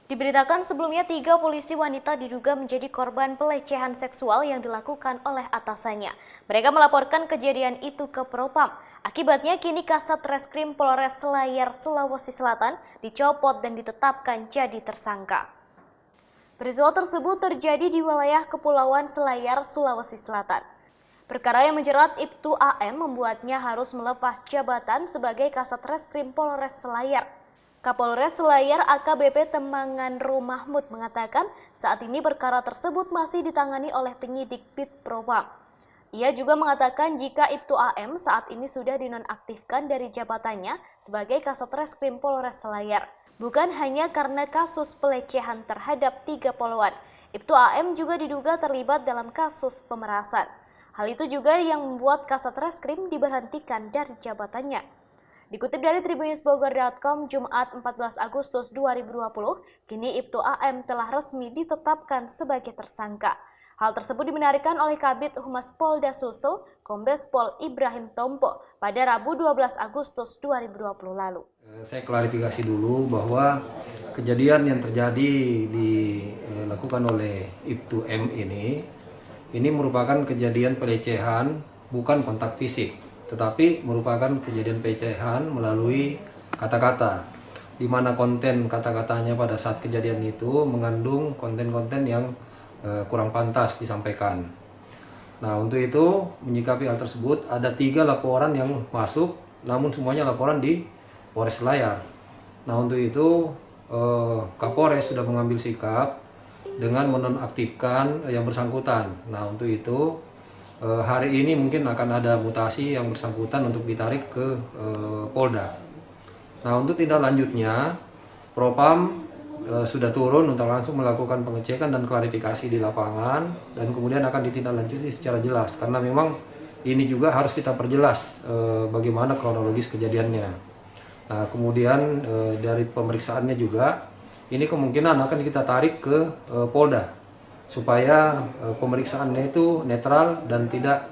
Diberitakan sebelumnya 3 polisi wanita diduga menjadi korban pelecehan seksual yang dilakukan oleh atasannya. Mereka melaporkan kejadian itu ke Propam. Akibatnya kini Kasat Reskrim Polres Selayar, Sulawesi Selatan dicopot dan ditetapkan jadi tersangka. Peristiwa tersebut terjadi di wilayah Kepulauan Selayar, Sulawesi Selatan. Perkara yang menjerat Ibtu AM membuatnya harus melepas jabatan sebagai Kasat Reskrim Polres Selayar. Kapolres Selayar AKBP Temangandro Mahmud mengatakan saat ini perkara tersebut masih ditangani oleh penyidik Bid Propam. Ia juga mengatakan jika Ibtu AM saat ini sudah dinonaktifkan dari jabatannya sebagai Kasat Reskrim Polres Selayar. Bukan hanya karena kasus pelecehan terhadap 3 poluan, Ibtu AM juga diduga terlibat dalam kasus pemerasan. Hal itu juga yang membuat Kasat Reskrim diberhentikan dari jabatannya. Dikutip dari tribunnews.bogor.com Jumat 14 Agustus 2020, kini Ibtu AM telah resmi ditetapkan sebagai tersangka. Hal tersebut dibenarkan oleh Kabid Humas Polda Sulsel, Kombes Pol Ibrahim Tompo, pada Rabu 12 Agustus 2020 lalu. Saya klarifikasi dulu bahwa kejadian yang terjadi dilakukan oleh Ibtu M ini merupakan kejadian pelecehan, bukan kontak fisik, tetapi merupakan kejadian pelecehan melalui kata-kata, di mana konten kata-katanya pada saat kejadian itu mengandung konten-konten yang kurang pantas disampaikan. Nah, untuk itu menyikapi hal tersebut ada 3 laporan yang masuk, namun semuanya laporan di Polres Selayar. Nah, untuk itu Kapolres sudah mengambil sikap dengan menonaktifkan yang bersangkutan. Nah, untuk itu hari ini mungkin akan ada mutasi yang bersangkutan untuk ditarik ke Polda. Nah, untuk tindak lanjutnya, Propam sudah turun untuk langsung melakukan pengecekan dan klarifikasi di lapangan dan kemudian akan ditindaklanjuti secara jelas karena memang ini juga harus kita perjelas bagaimana kronologis kejadiannya. Nah, kemudian dari pemeriksaannya juga ini kemungkinan akan kita tarik ke Polda supaya pemeriksaannya itu netral dan tidak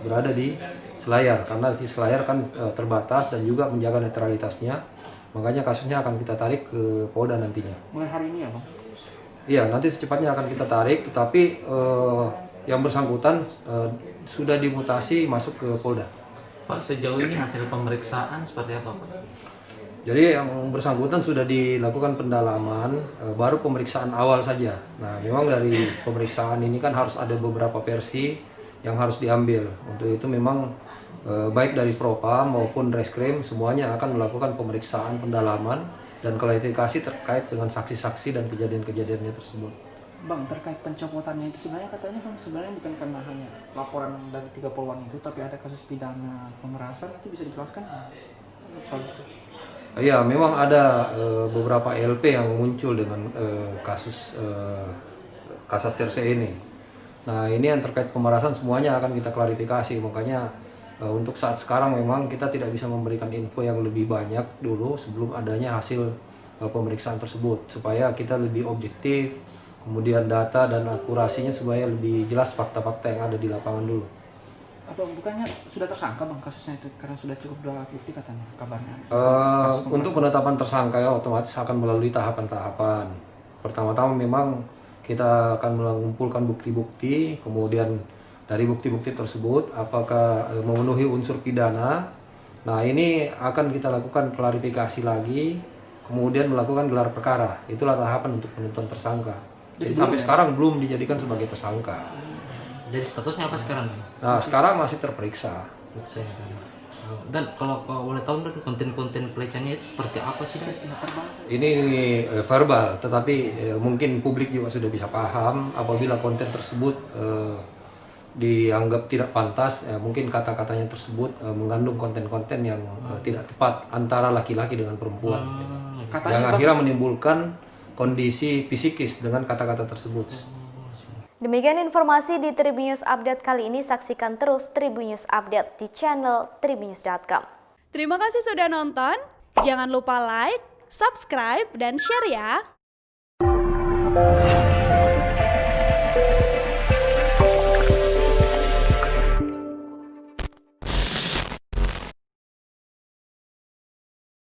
berada di Selayar karena di Selayar kan terbatas dan juga menjaga netralitasnya. Makanya kasusnya akan kita tarik ke Polda nantinya. Mulai hari ini ya, Bang? Iya, nanti secepatnya akan kita tarik, tetapi yang bersangkutan sudah dimutasi masuk ke Polda. Pak, sejauh ini hasil pemeriksaan seperti apa, Pak? Jadi yang bersangkutan sudah dilakukan pendalaman, baru pemeriksaan awal saja. Nah, memang dari pemeriksaan ini kan harus ada beberapa versi yang harus diambil. Untuk itu memang baik dari Propam maupun Reskrim semuanya akan melakukan pemeriksaan pendalaman dan klarifikasi terkait dengan saksi-saksi dan kejadian-kejadiannya tersebut. Bang, terkait pencopotannya itu sebenarnya katanya kan sebenarnya bukan karena hanya laporan dari 3 poluan itu, tapi ada kasus pidana pemerasan. Itu bisa dijelaskan soal itu? Iya, memang ada beberapa LP yang muncul dengan kasus Kasat Serse ini. Nah, ini yang terkait pemerasan semuanya akan kita klarifikasi, makanya untuk saat sekarang memang kita tidak bisa memberikan info yang lebih banyak dulu sebelum adanya hasil pemeriksaan tersebut supaya kita lebih objektif, kemudian data dan akurasinya supaya lebih jelas fakta-fakta yang ada di lapangan dulu. Apa bukannya sudah tersangka, Bang, kasusnya itu karena sudah cukup 2 alat bukti katanya kabarnya? Untuk penetapan tersangka ya otomatis akan melalui tahapan-tahapan. Pertama-tama memang kita akan mengumpulkan bukti-bukti, kemudian dari bukti-bukti tersebut apakah memenuhi unsur pidana. Nah, ini akan kita lakukan klarifikasi lagi, kemudian melakukan gelar perkara. Itulah tahapan untuk penentuan tersangka. Jadi sampai sekarang belum dijadikan sebagai tersangka. Jadi statusnya apa sekarang? Nah, sekarang masih terperiksa. Dan kalau boleh tahu konten-konten pelecehannya itu seperti apa sih? Ini verbal, tetapi mungkin publik juga sudah bisa paham apabila konten tersebut dianggap tidak pantas, mungkin kata-katanya tersebut mengandung konten-konten yang tidak tepat antara laki-laki dengan perempuan. Yang akhirnya menimbulkan kondisi psikis dengan kata-kata tersebut. Demikian informasi di Tribunnews Update kali ini. Saksikan terus Tribunnews Update di channel tribunnews.com. Terima kasih sudah nonton. Jangan lupa like, subscribe, dan share ya.